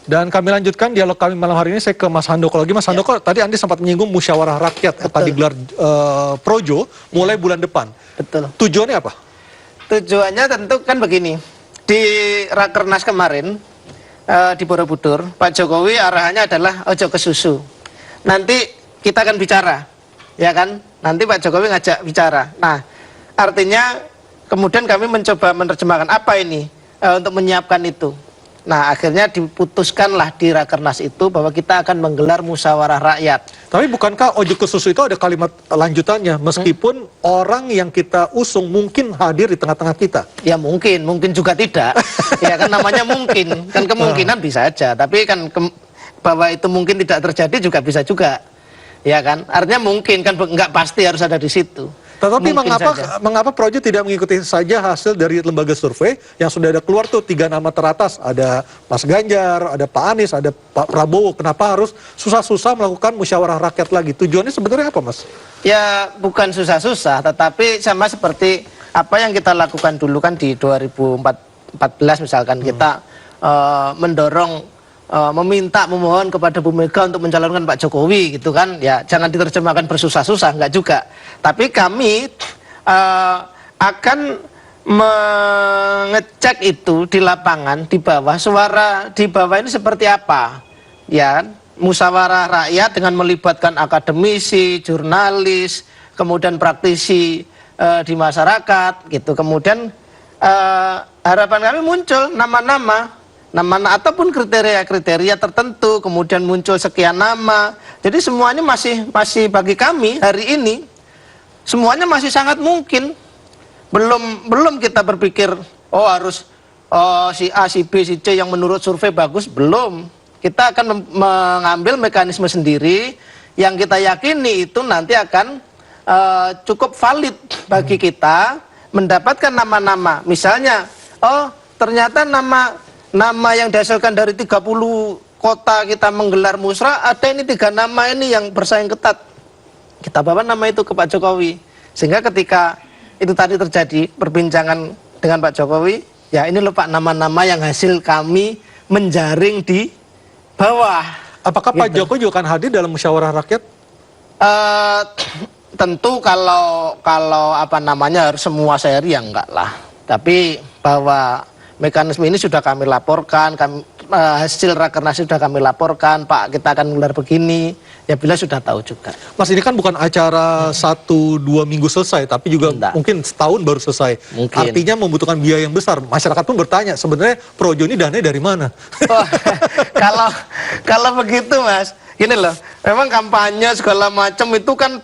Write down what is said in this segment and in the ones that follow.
Dan kami lanjutkan dialog kami malam hari ini. Saya ke Mas Handoko lagi. Mas Handoko, tadi Anda sempat menyinggung musyawarah rakyat akan digelar Projo mulai bulan depan. Betul. Tujuannya apa? Tujuannya tentu kan begini. Di Rakernas kemarin di Borobudur, Pak Jokowi arahannya adalah ojo ke susu. Nanti kita akan bicara, ya kan? Nanti Pak Jokowi ngajak bicara. Nah, artinya kemudian kami mencoba menerjemahkan apa ini untuk menyiapkan itu. Nah, akhirnya diputuskanlah di Rakernas itu bahwa kita akan menggelar musyawarah rakyat. Tapi bukankah ojo ke susu itu ada kalimat lanjutannya? Meskipun orang yang kita usung mungkin hadir di tengah-tengah kita. Ya mungkin juga tidak. Ya kan namanya mungkin. Kan kemungkinan bisa aja. Tapi kan bahwa itu mungkin tidak terjadi juga bisa juga. Ya kan? Artinya mungkin kan nggak pasti harus ada di situ. Tetapi mengapa Projo tidak mengikuti saja hasil dari lembaga survei yang sudah ada keluar tuh 3 nama teratas, ada Mas Ganjar, ada Pak Anies, ada Pak Prabowo. Kenapa harus susah-susah melakukan musyawarah rakyat lagi? Tujuannya sebenarnya apa, Mas? Ya bukan susah-susah, tetapi sama seperti apa yang kita lakukan dulu kan di 2014 misalkan kita mendorong memohon kepada Bu Mega untuk mencalonkan Pak Jokowi gitu kan, ya jangan diterjemahkan bersusah-susah, enggak juga. Tapi kami akan mengecek itu di lapangan, di bawah, suara di bawah ini seperti apa, ya musyawarah rakyat dengan melibatkan akademisi, jurnalis, kemudian praktisi di masyarakat gitu. Kemudian harapan kami muncul nama-nama ataupun kriteria-kriteria tertentu, kemudian muncul sekian nama. Jadi semuanya masih bagi kami hari ini semuanya masih sangat mungkin. Belum kita berpikir harus si A, si B, si C yang menurut survei bagus, belum. Kita akan mengambil mekanisme sendiri yang kita yakini itu nanti akan cukup valid bagi kita mendapatkan nama-nama. Misalnya, ternyata nama yang dihasilkan dari 30 kota kita menggelar musra, ada ini 3 nama ini yang bersaing ketat. Kita bawa nama itu ke Pak Jokowi. Sehingga ketika itu tadi terjadi perbincangan dengan Pak Jokowi, ya ini loh Pak nama-nama yang hasil kami menjaring di bawah. Apakah Pak Jokowi juga akan hadir dalam musyawarah rakyat? Tentu kalau apa namanya harus semua seri ya enggak lah. Tapi bahwa mekanisme ini sudah kami laporkan, hasil Rakernas sudah kami laporkan, Pak kita akan menggelar begini, ya bila sudah tahu juga. Mas ini kan bukan acara 1-2 minggu selesai, tapi juga mungkin setahun baru selesai. Mungkin. Artinya membutuhkan biaya yang besar. Masyarakat pun bertanya, sebenarnya Projo ini dananya dari mana? Kalau begitu Mas, gini loh, memang kampanye segala macam itu kan,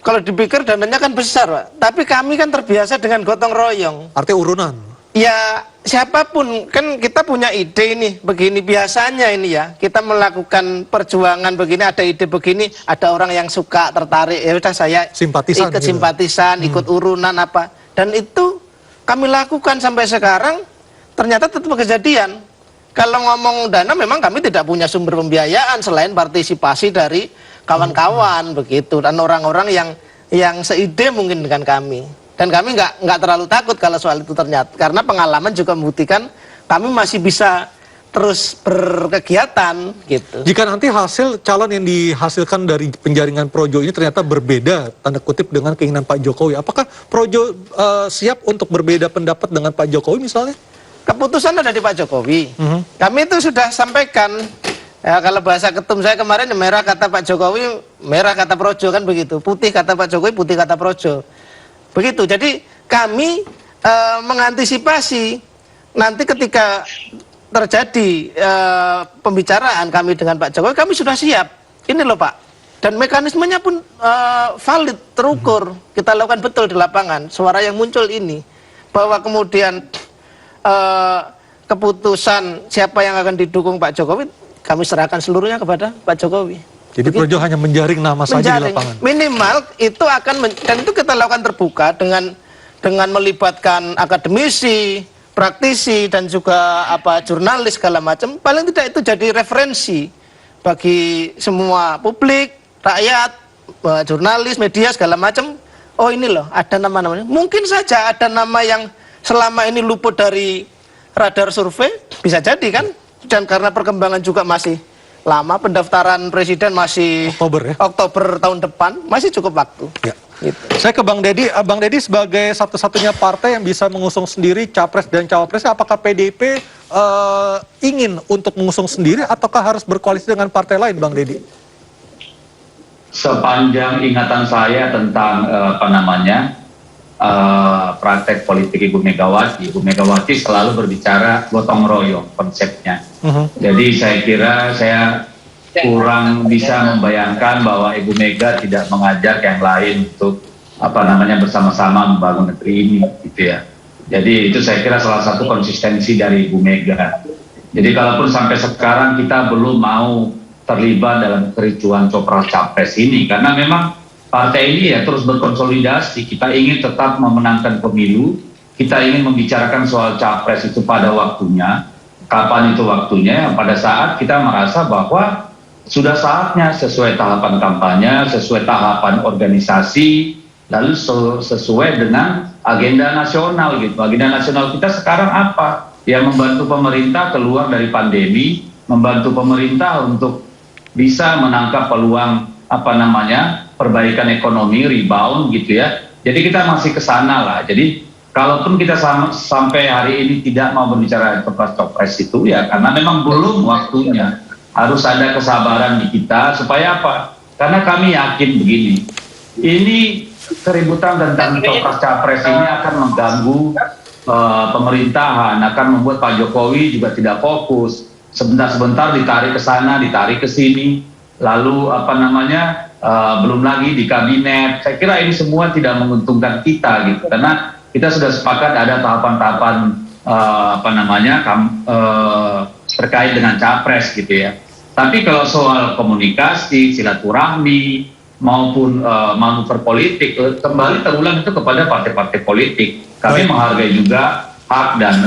kalau dipikir dananya kan besar Pak. Tapi kami kan terbiasa dengan gotong royong. Artinya urunan. Ya siapapun kan kita punya ide ini begini biasanya ini ya kita melakukan perjuangan begini, ada ide begini, ada orang yang suka tertarik, ya udah saya simpatisan, ikut simpatisan, ikut urunan apa, dan itu kami lakukan sampai sekarang ternyata tetap kejadian. Kalau ngomong dana memang kami tidak punya sumber pembiayaan selain partisipasi dari kawan-kawan begitu dan orang-orang yang seide mungkin dengan kami. Dan kami nggak terlalu takut kalau soal itu ternyata, karena pengalaman juga membuktikan kami masih bisa terus berkegiatan gitu. Jika nanti hasil calon yang dihasilkan dari penjaringan Projo ini ternyata berbeda, tanda kutip, dengan keinginan Pak Jokowi, apakah Projo siap untuk berbeda pendapat dengan Pak Jokowi misalnya? Keputusan ada di Pak Jokowi. Kami itu sudah sampaikan, ya, kalau bahasa ketum saya kemarin, merah kata Pak Jokowi, merah kata Projo kan begitu, putih kata Pak Jokowi, putih kata Projo. Begitu, jadi kami mengantisipasi nanti ketika terjadi pembicaraan kami dengan Pak Jokowi, kami sudah siap. Ini loh Pak, dan mekanismenya pun valid, terukur. Kita lakukan betul di lapangan, suara yang muncul ini. Bahwa kemudian keputusan siapa yang akan didukung Pak Jokowi, kami serahkan seluruhnya kepada Pak Jokowi. Jadi Projo hanya menjaring nama saja di lapangan. Minimal itu akan dan itu kita lakukan terbuka dengan melibatkan akademisi, praktisi dan juga jurnalis segala macam. Paling tidak itu jadi referensi bagi semua publik, rakyat, jurnalis, media segala macam. Oh ini loh ada nama-namanya. Mungkin saja ada nama yang selama ini luput dari radar survei, bisa jadi kan? dan karena perkembangan juga masih lama, pendaftaran presiden masih Oktober tahun depan, masih cukup waktu. Ya. Gitu. Saya ke Bang Deddy. Bang Deddy sebagai satu-satunya partai yang bisa mengusung sendiri capres dan cawapres, apakah PDIP ingin untuk mengusung sendiri ataukah harus berkoalisi dengan partai lain, Bang Deddy? Sepanjang ingatan saya tentang praktek politik Ibu Megawati selalu berbicara gotong royong konsepnya. Jadi saya kira saya kurang bisa membayangkan bahwa Ibu Mega tidak mengajak yang lain untuk bersama-sama membangun negeri ini, gitu ya. Jadi itu saya kira salah satu konsistensi dari Ibu Mega. Jadi kalaupun sampai sekarang kita belum mau terlibat dalam kericuan capres ini, karena memang partai ini ya terus berkonsolidasi. Kita ingin tetap memenangkan pemilu, kita ingin membicarakan soal capres itu pada waktunya. Kapan itu waktunya? Pada saat kita merasa bahwa sudah saatnya sesuai tahapan kampanye, sesuai tahapan organisasi, lalu sesuai dengan agenda nasional gitu. Agenda nasional kita sekarang apa? Ya membantu pemerintah keluar dari pandemi, membantu pemerintah untuk bisa menangkap peluang perbaikan ekonomi, rebound gitu ya. Jadi kita masih ke sana lah. Jadi kalaupun kita sampai hari ini tidak mau berbicara capres itu ya karena memang belum waktunya. Harus ada kesabaran di kita supaya apa? Karena kami yakin begini, ini keributan tentang capres ini akan mengganggu pemerintahan, akan membuat Pak Jokowi juga tidak fokus. Sebentar-sebentar ditarik ke sana, ditarik ke sini, lalu belum lagi di kabinet. Saya kira ini semua tidak menguntungkan kita gitu, karena kita sudah sepakat ada tahapan-tahapan terkait dengan capres gitu ya. Tapi kalau soal komunikasi, silaturahmi maupun manuver politik kembali terulang itu kepada partai-partai politik. Kami menghargai juga hak dan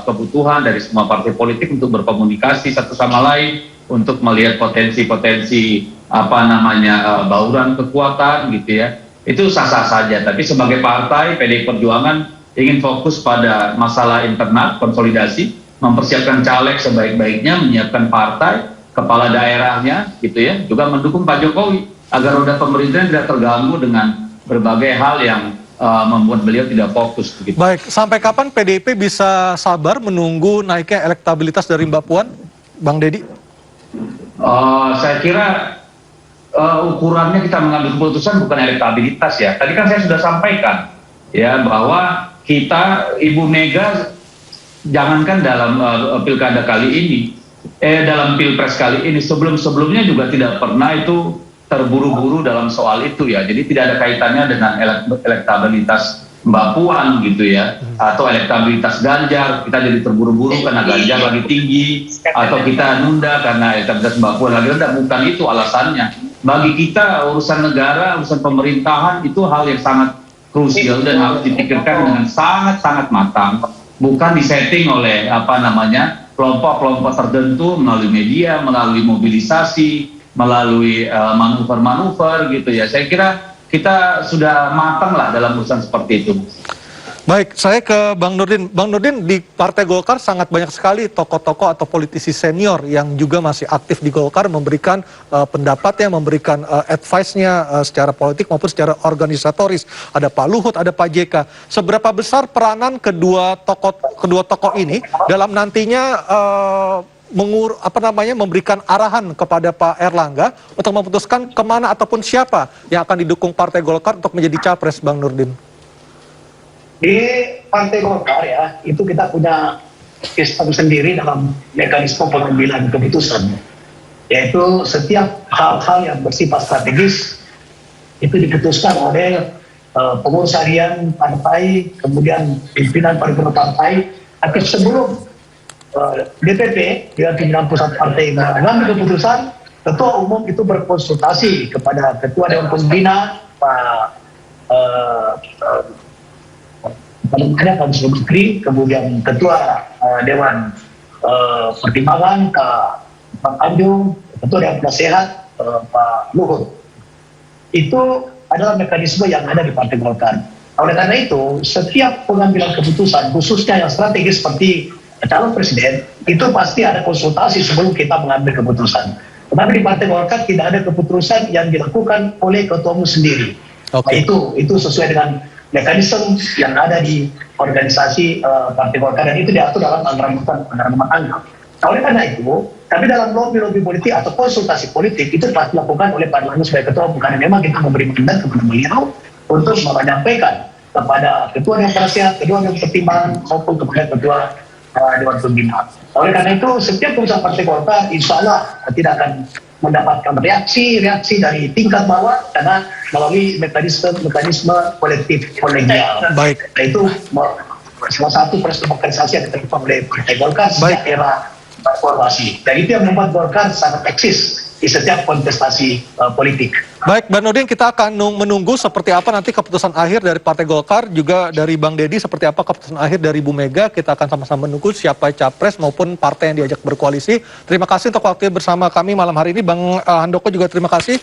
kebutuhan dari semua partai politik untuk berkomunikasi satu sama lain untuk melihat potensi-potensi bauran kekuatan gitu ya. Itu sah-sah saja. Tapi sebagai partai PDI Perjuangan ingin fokus pada masalah internal, konsolidasi, mempersiapkan caleg sebaik-baiknya, menyiapkan partai, kepala daerahnya, gitu ya, juga mendukung Pak Jokowi agar roda pemerintahan tidak terganggu dengan berbagai hal yang membuat beliau tidak fokus. Begitu. Baik, sampai kapan PDIP bisa sabar menunggu naiknya elektabilitas dari Mbak Puan, Bang Deddy? Saya kira ukurannya kita mengambil keputusan bukan elektabilitas ya. Tadi kan saya sudah sampaikan ya bahwa kita Ibu Mega jangankan dalam pilkada kali ini, dalam pilpres kali ini, sebelumnya juga tidak pernah itu terburu-buru dalam soal itu ya. Jadi tidak ada kaitannya dengan elektabilitas Mbak Puan gitu ya, atau elektabilitas Ganjar, kita jadi terburu-buru karena Ganjar lagi tinggi, atau kita nunda karena elektabilitas Mbak Puan lagi rendah. Bukan itu alasannya. Bagi kita urusan negara, urusan pemerintahan itu hal yang sangat krusial dan harus dipikirkan dengan sangat-sangat matang. Bukan disetting oleh kelompok-kelompok tertentu melalui media, melalui mobilisasi, melalui manuver-manuver gitu ya. Saya kira kita sudah matang lah dalam urusan seperti itu. Baik, saya ke Bang Nurdin. Bang Nurdin, di Partai Golkar sangat banyak sekali tokoh-tokoh atau politisi senior yang juga masih aktif di Golkar memberikan pendapatnya, memberikan advice-nya secara politik maupun secara organisatoris. Ada Pak Luhut, ada Pak JK. Seberapa besar peranan kedua tokoh ini dalam nantinya memberikan arahan kepada Pak Erlangga untuk memutuskan kemana ataupun siapa yang akan didukung Partai Golkar untuk menjadi capres, Bang Nurdin? Di Partai Golkar ya, itu kita punya sistem sendiri dalam mekanisme pengambilan keputusan. Yaitu setiap hal-hal yang bersifat strategis itu diputuskan oleh pengurus harian partai, kemudian pimpinan paripurna partai, atau sebelum DPP, dengan pimpinan pusat partai mengambil keputusan, ketua umum itu berkonsultasi kepada ketua dewan pembina, Pak Kansel Menteri, kemudian ketua Dewan Pertimbangan Pak Tanjung, ketua Dewan Penasehat Pak Luhut. Itu adalah mekanisme yang ada di Partai Golkar. Oleh karena itu, setiap pengambilan keputusan, khususnya yang strategis seperti calon presiden, itu pasti ada konsultasi sebelum kita mengambil keputusan. Tetapi di Partai Golkar tidak ada keputusan yang dilakukan oleh ketua umum sendiri. Oke. Itu sesuai dengan mekanisme yang ada di organisasi Partai Golkar, dan itu diatur dalam anggaran rumah tangga. Nah, oleh karena itu, tapi dalam lobby politik atau konsultasi politik itu telah dilakukan oleh Pak Erlangga sebagai ketua umum, karena memang kita memberi mandat kepada beliau untuk menyampaikan kepada ketua Dewan Penasehat, ketua Dewan Pertimbangan maupun kepada ketua Dewan Pembina. Oleh karena itu, setiap keputusan Partai Golkar insya Allah tidak akan mendapatkan reaksi dari tingkat bawah karena melalui mekanisme kolektif kolegial. Baik. Nah, itu salah satu proses demokratisasi yang diterapkan oleh Partai Golkar sejak era reformasi. Dan itu yang membuat Golkar sangat eksis di setiap kontestasi politik. Baik, Bang Nurdin, kita akan menunggu seperti apa nanti keputusan akhir dari Partai Golkar, juga dari Bang Deddy seperti apa keputusan akhir dari Bu Mega. Kita akan sama-sama menunggu siapa capres maupun partai yang diajak berkoalisi. Terima kasih untuk waktu bersama kami malam hari ini. Bang Handoko juga terima kasih.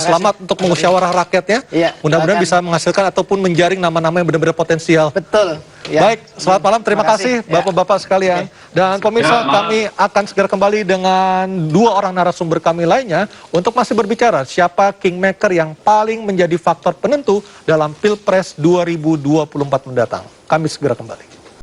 Selamat untuk musyawarah rakyatnya. Iya, mudah-mudahan bisa menghasilkan ataupun menjaring nama-nama yang benar-benar potensial. Betul. Ya. Baik, selamat malam. Terima kasih Bapak-Bapak sekalian. Dan pemirsa, kami akan segera kembali dengan 2 orang narasumber kami lainnya untuk masih berbicara siapa kingmaker yang paling menjadi faktor penentu dalam Pilpres 2024 mendatang. Kami segera kembali.